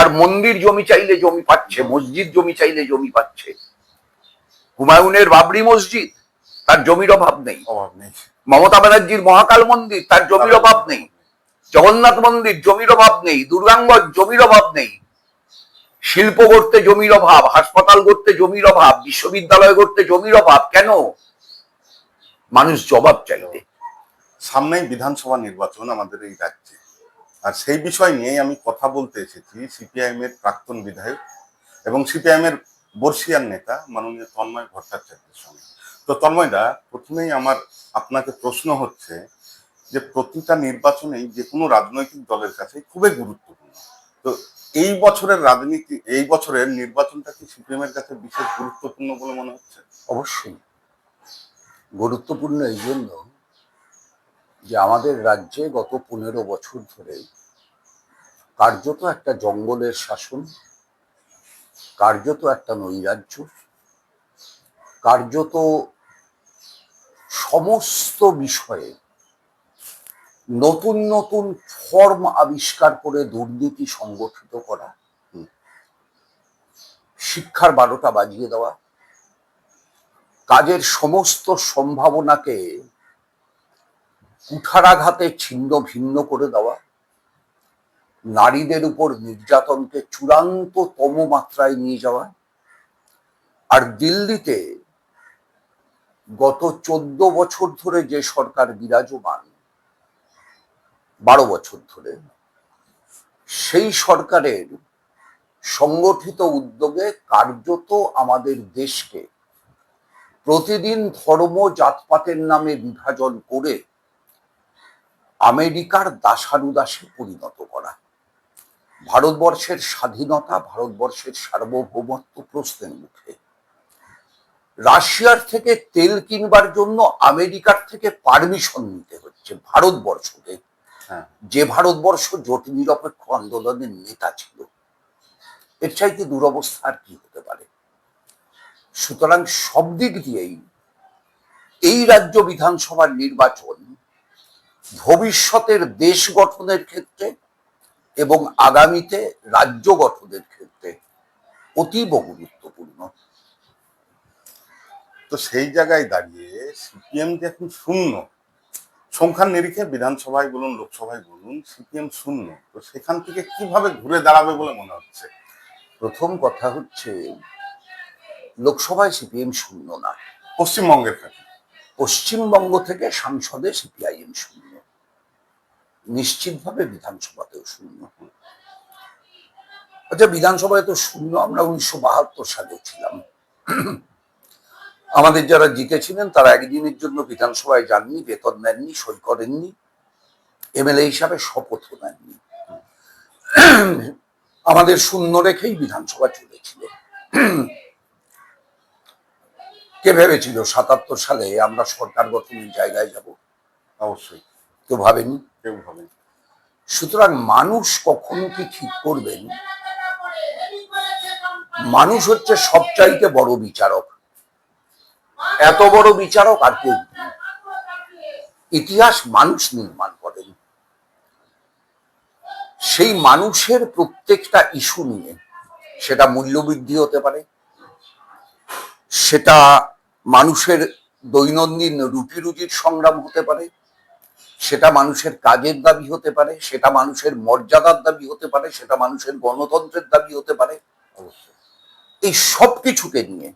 আর মন্দির জমি চাইলে জমি পাচ্ছে, মসজিদ জমি চাইলে জমি পাচ্ছে। হুমায়ুনের বাবরি মসজিদ, তার জমির অভাব নেই। মমতা ব্যানার্জির মহাকাল মন্দির, তার জমির অভাব নেই। জগন্নাথ মন্দির, জমির অভাব নেই। দুর্গাঙ্গজ, জমির অভাব নেই। শিল্প গড়তে জমির অভাব, হাসপাতাল গড়তে জমির অভাব, বিশ্ববিদ্যালয় গড়তে জমির অভাব। কেন? মানুষ জবাব চাইতে। সামনেই বিধানসভা নির্বাচন আমাদের এই রাজ্যে, আর সেই বিষয় নিয়ে আমি কথা বলতে এসেছি সিপিআইএম এর প্রাক্তন বিধায়ক এবং সিপিআইএম এর বর্ষিয়ান নেতা মাননীয় তন্ময় ভট্টাচার্যের সঙ্গে। তো তন্ময়দা, প্রথমেই আমার আপনাকে প্রশ্ন হচ্ছে যে প্রতিটা নির্বাচনেই যে কোনো রাজনৈতিক দলের কাছে খুবই গুরুত্বপূর্ণ। তো এই বছরের রাজনীতি, এই বছরের নির্বাচনটা কি সিপিএম এর কাছে বিশেষ গুরুত্বপূর্ণ বলে মনে হচ্ছে? অবশ্যই গুরুত্বপূর্ণ এই জন্য যে আমাদের রাজ্যে গত 15 বছর ধরে কার্যত একটা জঙ্গলের শাসন, কার্যত একটা নৈরাজ্য, কার্যত সমস্ত বিষয়ে নতুন নতুন ফর্ম আবিষ্কার করে দুর্নীতি সংগঠিত করা, শিক্ষার 12টা বাজিয়ে দেওয়া, কাজের সমস্ত সম্ভাবনাকে কুঠারাঘাতে ছিন্ন ভিন্ন করে দেওয়া, নারীদের উপর নির্যাতনকে চূড়ান্ততম মাত্রায় নিয়ে যাওয়া। আর দিল্লিতে গত 14 বছর ধরে যে সরকার বিরাজমান, 12 বছর ধরে, সেই সরকারের সংগঠিত উদ্যোগে কার্যত আমাদের দেশকে প্রতিদিন ধর্ম জাতপাতের নামে বিভাজন করে আমেরিকার দাসানুদাসে পরিণত করা। ভারতবর্ষের স্বাধীনতা, ভারতবর্ষের সার্বভৌমত্ব প্রশ্নের মুখে। রাশিয়ার থেকে তেল কিনবার জন্য আমেরিকার থেকে পারমিশন নিতে হচ্ছে ভারতবর্ষকে, যে ভারতবর্ষ জোট নিরপেক্ষ আন্দোলনের নেতা ছিল। এর চাইতে দুরবস্থা আর কি হতে পারে? সুতরাং সব দিক দিয়েই এই রাজ্য বিধানসভার নির্বাচন ভবিষ্যতের দেশ গঠনের ক্ষেত্রে এবং আগামীতে রাজ্য গঠনের ক্ষেত্রে অতীব গুরুত্বপূর্ণ। তো সেই জায়গায় দাঁড়িয়ে সিপিএম যে এখন শূন্য, সংখ্যার নিরিখে বিধানসভায় বলুন লোকসভায় বলুন সিপিএম শূন্য, তো সেখান থেকে কিভাবে ঘুরে দাঁড়াবে বলে মনে হচ্ছে? প্রথম কথা হচ্ছে, লোকসভায় সিপিএম শূন্য না। পশ্চিমবঙ্গের কাছে, পশ্চিমবঙ্গ থেকে সংসদে সিপিআইএম শূন্য, নিশ্চিতভাবে বিধানসভাতেও শূন্য। আচ্ছা, বিধানসভায় তো শূন্য আমরা 1972 সালে ছিলাম। আমাদের যারা জিতেছিলেন তারা একদিনের জন্য বিধানসভায় যাননি, বেতন নেননি, সই করেননি, এমএলএ হিসাবে শপথও নেননি। আমাদের শূন্য রেখেই বিধানসভা চলেছিল। কে ভেবেছিল 77 সালে আমরা সরকার গঠনের জায়গায় যাব? অবশ্যই কেউ ভাবেনি, কেউ ভাবেনি। সুতরাং মানুষ কখন কি ঠিক করবেন, মানুষ হচ্ছে সবচাইতে বড় বিচারক। এত বড় বিচারক আর কেউ নেই। ইতিহাস মানুষ নির্মাণ করেন। সেই মানুষের প্রত্যেকটা ইস্যু নিয়ে, সেটা মূল্যবৃদ্ধি হতে পারে, সেটা মানুষের দৈনন্দিন রুটি রুজির সংগ্রাম হতে পারে, সেটা মানুষের কাজের দাবি হতে পারে, সেটা মানুষের মর্যাদার দাবি হতে পারে, সেটা মানুষের গণতন্ত্রের দাবি হতে পারে। এই সব কিছুকে নিয়ে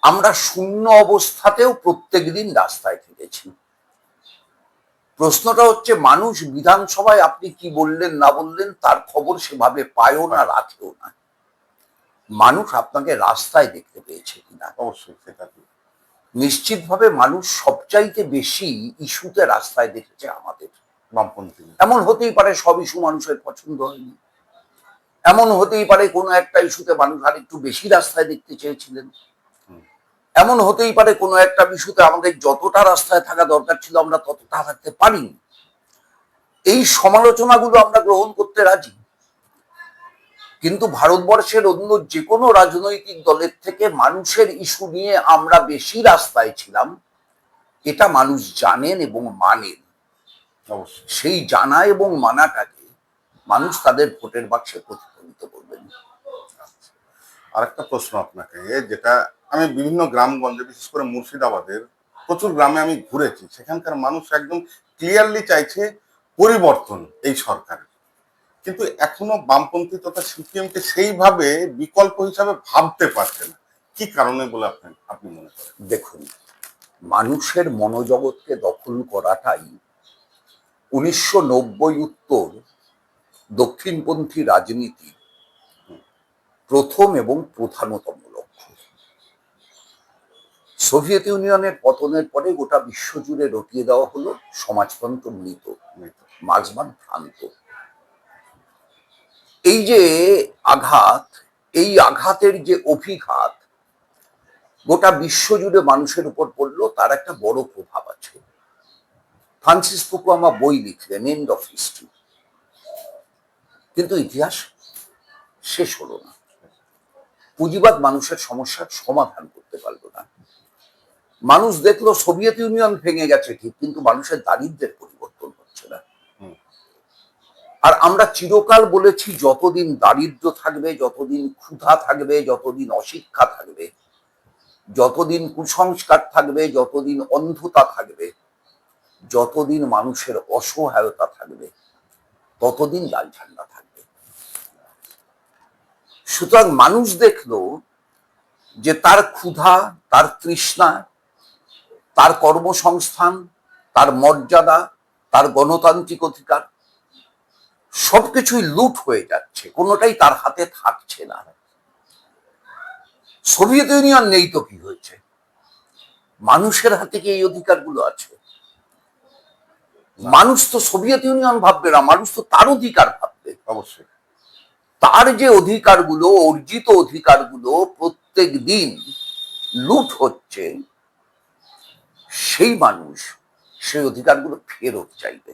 আমরা শূন্য অবস্থাতেও প্রত্যেক দিন রাস্তায় থেকেছি। প্রশ্নটা হচ্ছে, মানুষ বিধানসভায় আপনি কি বললেন না বললেন তার খবর সেভাবে পায়ও না, রাখেও না। মানুষ আপনাকে রাস্তায় দেখতে পেয়েছে কিনা? অবশ্যই সেটা নিশ্চিতভাবে মানুষ সবচাইতে বেশি ইস্যুতে রাস্তায় দেখেছে আমাদের বামপন্থী। এমন হতেই পারে সব ইস্যু মানুষের পছন্দ হয়নি, এমন হতেই পারে কোনো একটা ইস্যুতে মানুষ আর একটু বেশি রাস্তায় দেখতে চেয়েছিলেন, এমন হতেই পারে কোনো একটা ইস্যুতে আমাদের যতটা রাস্তায় থাকা দরকার ছিল আমরা ততটা থাকতে পারিনি। এই সমালোচনাগুলো আমরা গ্রহণ করতে রাজি, কিন্তু ভারতবর্ষের অন্য যে কোনো রাজনৈতিক দলের থেকে মানুষের ইস্যু নিয়ে আমরা বেশি রাস্তায় ছিলাম, এটা মানুষ জানেন এবং মানেন। সেই জানা এবং মানাটাকে মানুষ তাদের ভোটের বাক্সে প্রতিফলিত করবেন। আরেকটা প্রশ্ন আপনাকে, যেটা আমি বিভিন্ন গ্রামগঞ্জে বিশেষ করে মুর্শিদাবাদের প্রচুর গ্রামে আমি ঘুরেছি, সেখানকার মানুষ একদম ক্লিয়ারলি চাইছে পরিবর্তন এই সরকারের, কিন্তু এখনো বামপন্থী তথা সিপিএম কে সেইভাবে বিকল্প হিসাবে ভাবতে পারছে না। কি কারণে বলে আপনি মনে করেন? দেখুন, মানুষের মনোজগৎকে দখল করাটাই 1990 উত্তর দক্ষিণপন্থী রাজনীতির প্রথম এবং প্রধানতম লক্ষ্য। সোভিয়েত ইউনিয়নের পতনের পরে গোটা বিশ্বজুড়ে রটিয়ে দেওয়া হলো সমাজতন্ত্র মৃত, মার্ক্সবাদ ভ্রান্ত। এই যে আঘাত, এই আঘাতের যে অভিঘাত গোটা বিশ্বজুড়ে মানুষের উপর পড়লো, তার একটা বড় প্রভাব আছে। ফ্রান্সিস ফুকুয়ামা বই লিখলেন এন্ড অফ হিস্ট্রি, কিন্তু ইতিহাস শেষ হলো না। পুঁজিবাদ মানুষের সমস্যার সমাধান করতে পারলো না। মানুষ দেখলো সোভিয়েত ইউনিয়ন ভেঙে গেছে ঠিক, কিন্তু মানুষের দারিদ্র্যের পরিবর্তন হচ্ছে না। আর আমরা চিরকাল বলেছি যতদিন দারিদ্র্য থাকবে, যতদিন ক্ষুধা থাকবে, যতদিন অশিক্ষা থাকবে, যতদিন কুসংস্কার থাকবে, যতদিন অন্ধতা থাকবে, যতদিন মানুষের অসহায়তা থাকবে, ততদিন লাল ঝান্ডা থাকবে। সুতরাং মানুষ দেখলো যে তার ক্ষুধা, তার তৃষ্ণা, তার কর্মসংস্থান, তার মর্যাদা, তার গণতান্ত্রিক অধিকার সবকিছুই লুট হয়ে যাচ্ছে, কোনোটাই তার হাতে থাকছে না। সোভিয়েত ইউনিয়ন নেই তো কি হয়েছে? মানুষের হাতে কি এই অধিকারগুলো আছে? মানুষ তো সোভিয়েত ইউনিয়ন ভাববে না, মানুষ তো তার অধিকার ভাববে। অবশ্যই তার যে অধিকারগুলো, অর্জিত অধিকারগুলো প্রত্যেক দিন লুট হচ্ছে, সেই মানুষ সেই অধিকারগুলো ফেরত চাইবে।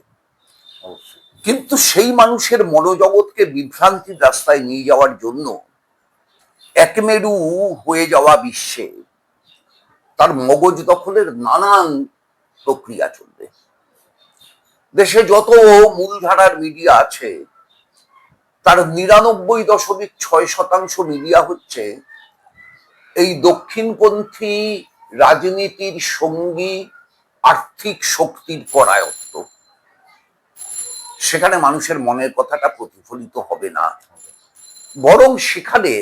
অবশ্যই কিন্তু সেই মানুষের মনোজগৎকে বিভ্রান্তির রাস্তায় নিয়ে যাওয়ার জন্য একমেরু হয়ে যাওয়া বিশ্বে তার মগজ দখলের নানান প্রক্রিয়া চলবে। দেশে যত মূলধারার মিডিয়া আছে তার 99.6% মিডিয়া হচ্ছে এই দক্ষিণপন্থী রাজনীতির সঙ্গী আর্থিক শক্তির করায়ত্ত। সেখানে মানুষের মনের কথাটা প্রতিফলিত হবে না, বরং সেখানে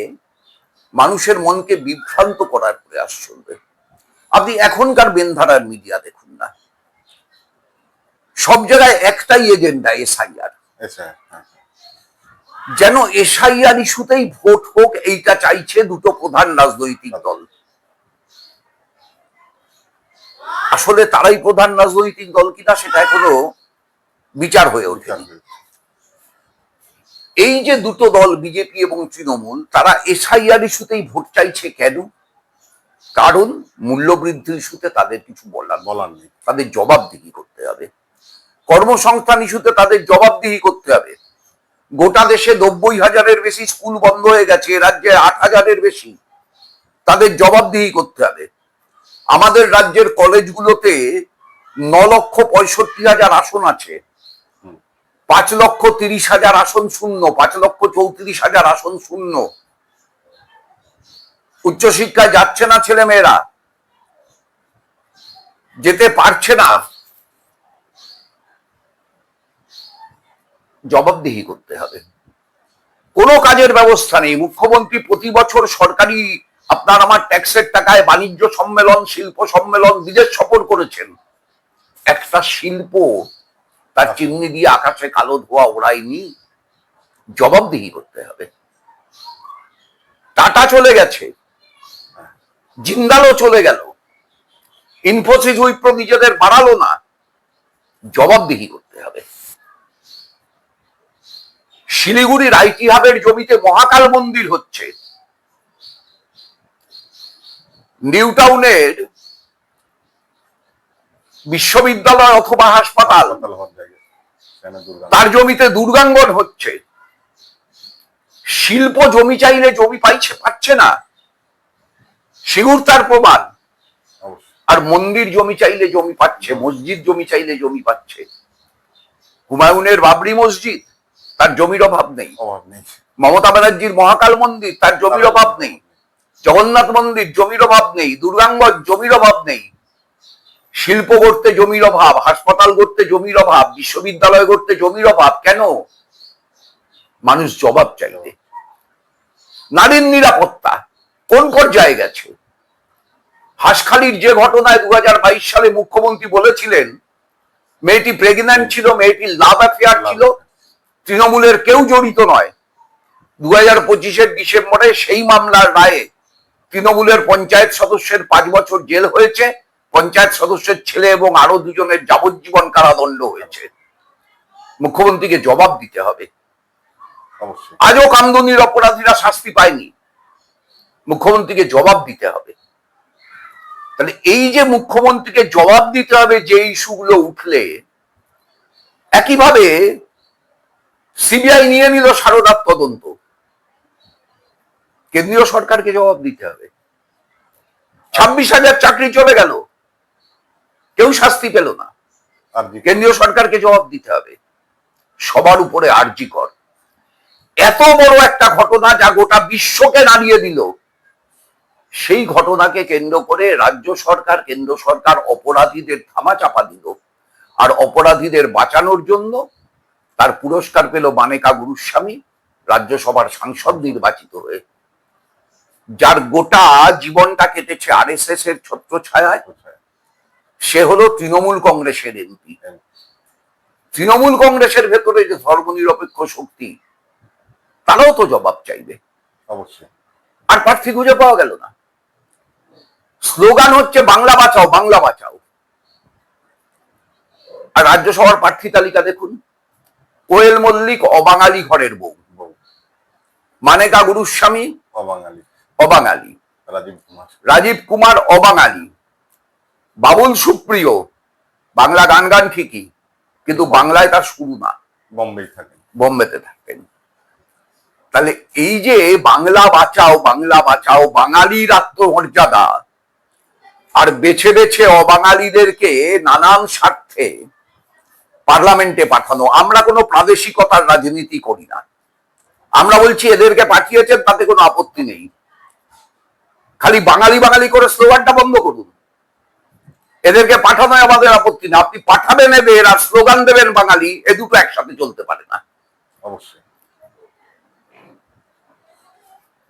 মানুষের মনকে বিভ্রান্ত করার প্রয়াস চলবে। আপনি এখনকার বেনধারার মিডিয়া দেখুন না, সব জায়গায় একটাই এজেন্ডা, এসআইআর। যেন এসআইআর ইস্যুতেই ভোট হোক, এইটা চাইছে দুটো প্রধান রাজনৈতিক দল। আসলে তারাই প্রধান রাজনৈতিক দল কিনা সেটা এখনো বিচার হয়ে ওঠেনি। এই যে দুটো দল বিজেপি এবং তৃণমূল, তারা এসআইআর ইস্যুতেই ভোট চাইছে কেন? কারণ মূল্যবৃদ্ধি ইস্যুতে তাদের কিছু বলার নেই, তাদের জবাবদিহি করতে হবে। কর্মসংস্থান ইস্যুতে তাদের জবাবদিহি করতে হবে। গোটা দেশে 90,000-এর বেশি স্কুল বন্ধ হয়ে গেছে, রাজ্যে 8,000-এর বেশি, তাদের জবাবদিহি করতে হবে। আমাদের রাজ্যের কলেজগুলোতে 9,65,000 আসন আছে, 5,30,000 আসন শূন্য, 5,34,000 আসন শূন্য। উচ্চশিক্ষায় যাচ্ছে না ছেলে মেয়েরা, যেতে পারছে না। জবাবদিহি করতে হবে। কোনো কাজের ব্যবস্থা নেই। মুখ্যমন্ত্রী প্রতি বছর সরকারি আপনার আমার ট্যাক্সের টাকায় বাণিজ্য সম্মেলন, শিল্প সম্মেলন, বিদেশ সফর করেছেন। একটা শিল্প তার চিমনি দিয়ে আকাশে কালো ধোয়া ওড়ায়নি। জবাবদিহি করতে হবে। টাটা চলে গেছে, জিন্দালও চলে গেল, ইনফোসিস উইপ্রো নিজেদের বাড়ালো না। জবাবদিহি করতে হবে। শিলিগুড়ির আইটি হাবের জমিতে মহাকাল মন্দির হচ্ছে, নিউ টাউনের বিশ্ববিদ্যালয় অথবা হাসপাতাল, তার জমিতে দুর্গাঙ্গন হচ্ছে। শিল্প জমি চাইলে জমি পাচ্ছে না, সিঙ্গুর তার প্রমাণ। আর মন্দির জমি চাইলে জমি পাচ্ছে, মসজিদ জমি চাইলে জমি পাচ্ছে। হুমায়ুনের বাবরি মসজিদ, তার জমির অভাব নেই। অভাব নেই। মমতা ব্যানার্জির মহাকাল মন্দির, তার জমির অভাব নেই। জগন্নাথ মন্দির, জমির অভাব নেই। দুর্গাঙ্গজ, জমির অভাব নেই। শিল্প গড়তে জমির অভাব, হাসপাতাল গড়তে জমির অভাব, বিশ্ববিদ্যালয় গড়তে জমির অভাব। কেন? মানুষ জবাব চাইবে। নারীর নিরাপত্তা কোন পর্যায়ে গেছে? হাঁসখালির যে ঘটনায় 2022 সালে মুখ্যমন্ত্রী বলেছিলেন মেয়েটি প্রেগন্যান্ট ছিল, মেয়েটির লাভ অ্যাফেয়ার ছিল, তৃণমূলের কেউ জড়িত নয়। 2025 ডিসেম্বরে সেই মামলার রায়ে তৃণমূলের পঞ্চায়েত সদস্যের 5 বছর জেল হয়েছে, পঞ্চায়েত সদস্যের ছেলে এবং আরো দুজনের যাবজ্জীবন কারাদণ্ড হয়েছে। মুখ্যমন্ত্রীকে জবাব দিতে হবে। আজও কামদুনির অপরাধীরা শাস্তি পায়নি, মুখ্যমন্ত্রীকে জবাব দিতে হবে। তাহলে এই যে মুখ্যমন্ত্রীকে জবাব দিতে হবে যে ইস্যুগুলো উঠলে, একইভাবে সিবিআই নিয়ে নিল সারদার তদন্ত, কেন্দ্রীয় সরকারকে জবাব দিতে হবে। 26,000 চাকরি চলে গেল, কেউ শাস্তি পেল না, কেন্দ্রীয় সরকারকে জবাব দিতে হবে। সবার উপরে আরজিকর, এত বড় একটা ঘটনা যা গোটা বিশ্বকে নাড়িয়ে দিল, সেই ঘটনাকে কেন্দ্র করে রাজ্য সরকার, কেন্দ্র সরকার অপরাধীদের ধামাচাপা দিল। আর অপরাধীদের বাঁচানোর জন্য তার পুরস্কার পেল মানেকা গুরুস্বামী, রাজ্যসভার সাংসদ নির্বাচিত হয়ে, যার গোটা জীবনটা কেটেছে আরএসএস এর ছত্রছায়ায়। সে হলো তৃণমূল কংগ্রেসের এমপি। তৃণমূল কংগ্রেসের ভেতরে যে ধর্মনিরপেক্ষ শক্তি, তারাও তো জবাব চাইবে। অবশ্যই। আর প্রার্থী খুঁজে পাওয়া গেল না। স্লোগান হচ্ছে বাংলা বাঁচাও, বাংলা বাঁচাও। আর রাজ্যসভার প্রার্থী তালিকা দেখুন, কোয়েল মল্লিক অবাঙালি ঘরের বউ, মানেকা গুরুস্বামী অবাঙালি, অবাঙালি, রাজীব কুমার অবাঙালি, বাবুল সুপ্রিয় বাংলা গান গান ঠিকই, কিন্তু বাংলায় তার শুরু না, বোম্বেই থাকেন, বোম্বেতে থাকেন। তাহলে এই যে বাংলা বাঁচাও, বাংলা বাঁচাও, বাঙালির আত্মমর্যাদা, আর বেছে বেছে অবাঙালিদেরকে নানান স্বার্থে পার্লামেন্টে পাঠানো। আমরা কোনো প্রাদেশিকতার রাজনীতি করি না, আমরা বলছি এদেরকে পাঠিয়েছেন তাতে কোনো আপত্তি নেই, খালি বাঙালি বাঙালি করে স্লোগানটা বন্ধ করুন। এদেরকে পাঠানোয় আমাদের আপত্তি না, আপনি পাঠাবেন এদের আর স্লোগান দেবেন বাঙালি, এ দুটো একসাথে চলতে পারে না। অবশ্যই।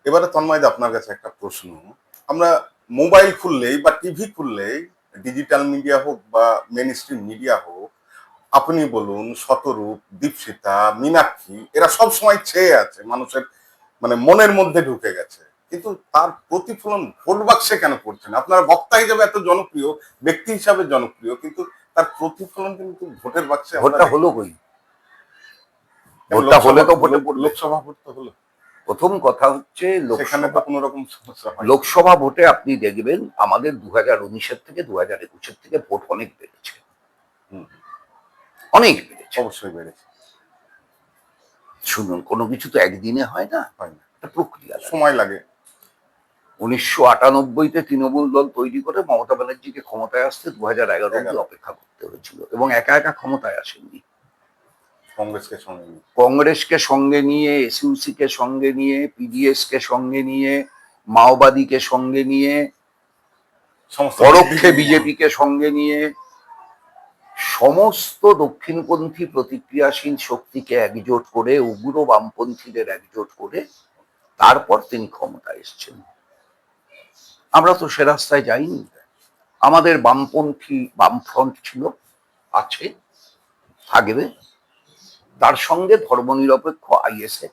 এবারে তন্ময়দা আপনার কাছে একটা প্রশ্ন, আমরা মোবাইল খুললেই বা টিভি খুললেই, ডিজিটাল মিডিয়া হোক বা মেইন স্ট্রিম মিডিয়া হোক, আপনি বলুন, শতরূপ, দীপশিতা, মীনাক্ষী, এরা সব সময় ছেয়ে আছে, মানুষের মানে মনের মধ্যে ঢুকে গেছে, কিন্তু তার প্রতিফলন ভোট বাক্সে কেন পড়ছে না? আপনারা বক্তা হিসেবে এত জনপ্রিয়, ব্যক্তি হিসাবে জনপ্রিয়, কিন্তু তার প্রতিফলন কিন্তু ভোটের বাক্সে ভোটটা হলো কই? ভোটটা হলে তো ভোটে লোকসভা ভোট তো হলো। প্রথম কথা হচ্ছে সেখানে তো কোনো রকম সমস্যা হয়। লোকসভা ভোটে আপনি দেখবেন আমাদের 2019 থেকে 2021 থেকে ভোট অনেক বেড়েছে, অনেক বেড়েছে, অবশ্যই বেড়েছে। শুনুন, কোনো কিছু তো একদিনে হয় না, একটা প্রক্রিয়া, সময় লাগে। 1998-তে তৃণমূল দল তৈরি করে মমতা ব্যানার্জিকে ক্ষমতায় আসতে 2011 অব্দি অপেক্ষা করতে হয়েছিল, এবং একা একা ক্ষমতায় আসেননি। কংগ্রেসকে সঙ্গে নিয়ে, এসইউসি কে সঙ্গে নিয়ে, পিডিএস কে সঙ্গে নিয়ে, মাওবাদীকে সঙ্গে নিয়ে, পরোক্ষে বিজেপিকে সঙ্গে নিয়ে, সমস্ত দক্ষিণপন্থী প্রতিক্রিয়াশীল শক্তিকে একজোট করে, উগ্র বামপন্থীদের একজোট করে তারপর তিনি ক্ষমতায় এসেছেন। আমরা তো সে রাস্তায় যাইনি। আমাদের বামপন্থী বামফ্রন্ট ছিল, আছে, থাকবে, তার সঙ্গে ধর্মনিরপেক্ষ আইএসএ,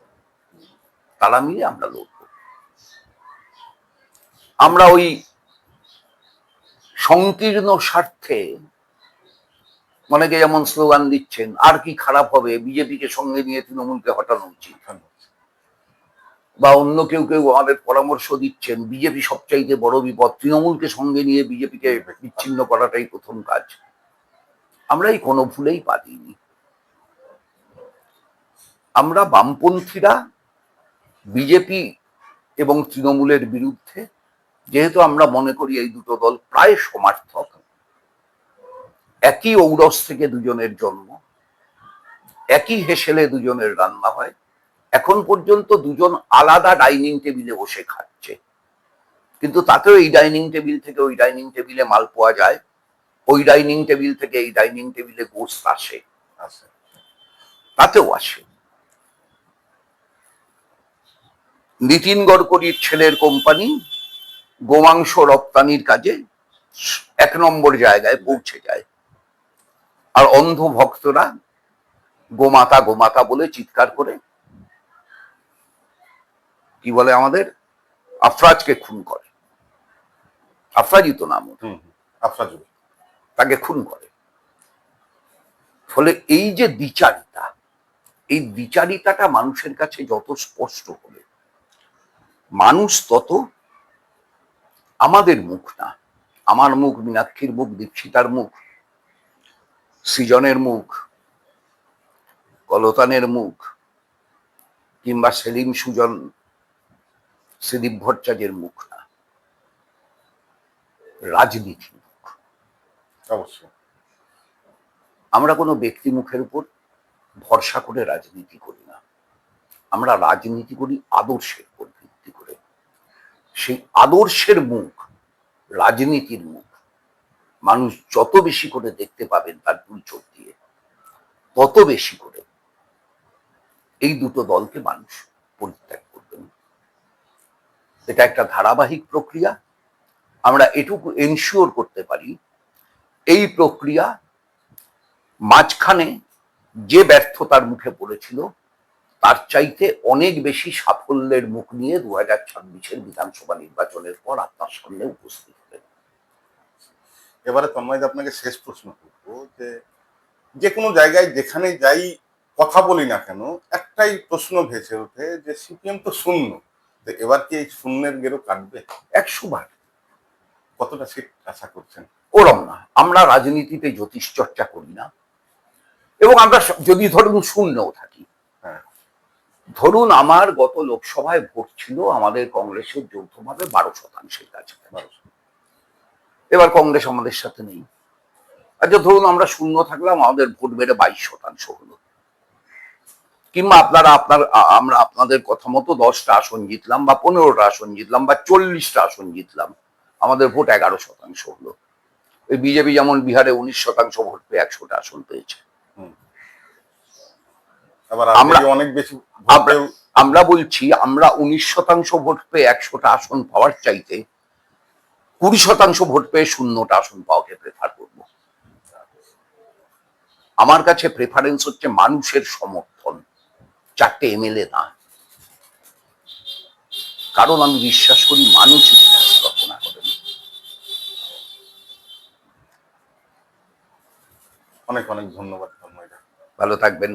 তারা মিলে আমরা লড়ব। আমরা ওই সংকীর্ণ স্বার্থে অনেকে যেমন স্লোগান দিচ্ছেন, আর কি খারাপ হবে, বিজেপিকে সঙ্গে নিয়ে তৃণমূলকে হটানো উচিত, বা অন্য কেউ কেউ আমাদের পরামর্শ দিচ্ছেন বিজেপি সবচাইতে বড় বিপদ, তৃণমূলকে সঙ্গে নিয়ে বিজেপিকে বিচ্ছিন্ন করাটাই প্রথম কাজ। আমরা এই কোনো ভুলেই পা দিইনি। আমরা বামপন্থীরা বিজেপি এবং তৃণমূলের বিরুদ্ধে, যেহেতু আমরা মনে করি এই দুটো দল প্রায় সমার্থক, একই ঔরস থেকে দুজনের জন্ম, একই হেসেলে দুজনের রান্না হয়, এখন পর্যন্ত দুজন আলাদা ডাইনিং টেবিলে বসে খাচ্ছে, কিন্তু তাতেও এই ডাইনিং টেবিল থেকে ওই ডাইনিং টেবিলে মাল পাওয়া যায়, ওই ডাইনিং টেবিল থেকে এই ডাইনিং টেবিলে গোস্ত আসে, আচ্ছা, তাতেও আসে। নীতিন গডকরির ছেলের কোম্পানি গোমাংস রপ্তানির কাজে 1 নম্বর জায়গায় পৌঁছে যায়, আর অন্ধ ভক্তরা গোমাতা গোমাতা বলে চিৎকার করে কি বলে আমাদের আফরাজকে খুন করে। আফরাজই তো নাম ওর। আফরাজুল। তাকে খুন করে। ফলে এই যে দ্বিচারিতা, এই দ্বিচারিতাটা মানুষের কাছে যত স্পষ্ট হবে, মানুষ তত আমাদের মুখ না, আমার মুখ, মীনাক্ষীর মুখ, দীক্ষিতার মুখ, সৃজনের মুখ, কলতানের মুখ, কিংবা সেলিম সুজন, শ্রীদীপ ভট্টাচার্যের মুখ না, রাজনীতির মুখ। অবশ্যই। আমরা কোনো ব্যক্তি মুখের উপর ভরসা করে রাজনীতি করি না, আমরা রাজনীতি করি আদর্শের উপর ভিত্তি করে। সেই আদর্শের মুখ, রাজনীতির মুখ মানুষ যত বেশি করে দেখতে পাবেন তার দুই চোখ দিয়ে, তত বেশি করে এই দুটো দলকে মানুষ পরিত্যাগ করবেন। এটা একটা ধারাবাহিক প্রক্রিয়া। আমরা এটুকু এনশিওর করতে পারি, এই প্রক্রিয়া মাঝখানে যে ব্যর্থতার মুখে পড়েছিল তার চাইতে অনেক বেশি সাফল্যের মুখ নিয়ে 2026-এর বিধানসভা নির্বাচনের পর আপনার সামনে উপস্থিত হবে। এবারে তন্ময়, আপনাকে শেষ প্রশ্ন করবো, যে কোনো জায়গায় যেখানে যাই কথা বলি না কেন, একটাই প্রশ্ন ভেসে ওঠে যে সিপিএম তো শূন্য, এবার কি এই শূন্যের গেরো কাটবে? 100 বার। কতটা সিট আশা করছেন? ওরম না, আমরা রাজনীতিতে জ্যোতিষ চর্চা করি না, এবং আমরা যদি ধরুন শূন্যও থাকি, ধরুন আমার গত লোকসভায় ভোট ছিল আমাদের কংগ্রেসের যৌথভাবে 12%-এর কাছে, এবার কংগ্রেস আমাদের সাথে নেই, আচ্ছা ধরুন আমরা শূন্য থাকলাম, আমাদের ভোট বেড়ে 22% হলো, কিংবা আমরা আপনাদের কথা মতো 10টা আসন জিতলাম বা 15টা আসন জিতলাম বা 40টা আসন জিতলাম, আমাদের ভোট 11% হলো। ওই বিজেপি যেমন বিহারে 19% ভোট পেয়ে 100টা আসন পেয়েছে। অনেক বেশি আমরা বলছি আমরা 19% ভোট পেয়ে 100টা আসন পাওয়ার চাইতে 20% ভোট পেয়ে 0টা আসন পাওয়াকে প্রেফার করব। আমার কাছে প্রেফারেন্স হচ্ছে মানুষের সমর্থন, 4টে এমএলএ না, কারণ আমি বিশ্বাস করি মানুষ ইতিহাস রচনা করেন। অনেক অনেক ধন্যবাদ। ভালো থাকবেন।